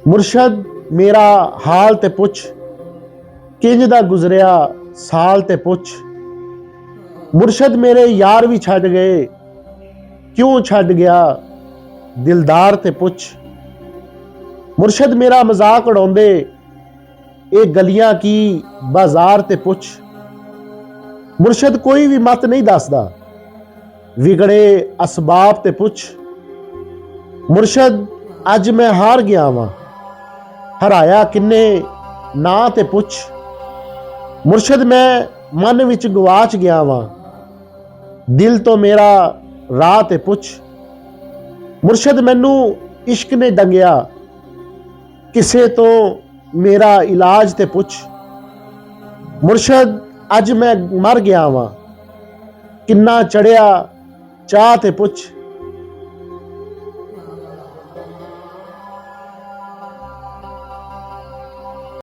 मुर्शद मेरा हाल ते पुछ, किंज दा गुजरिया साल ते पुछ। मुर्शद मेरे यार भी छड़ गए, क्यों छड़ गया दिलदार ते पुछ। मुर्शद मेरा मजाक उड़ाउंदे, ये गलियां की बाजार ते पुछ। मुर्शद कोई भी मत नहीं दसदा, विगड़े असबाब ते पुछ। मुर्शद अज मैं हार गया वां, हराया किन्ने ना ते पुछ। मुर्शद मैं मन विच गवाच गया वां, दिल तो मेरा राह ते पुछ। मुर्शद मैनू इश्क ने डंगिया, किसे तो मेरा इलाज ते पुछ। मुर्शद अज मैं मर गया वां, किन्ना चढ़िया चाह ते पुछ।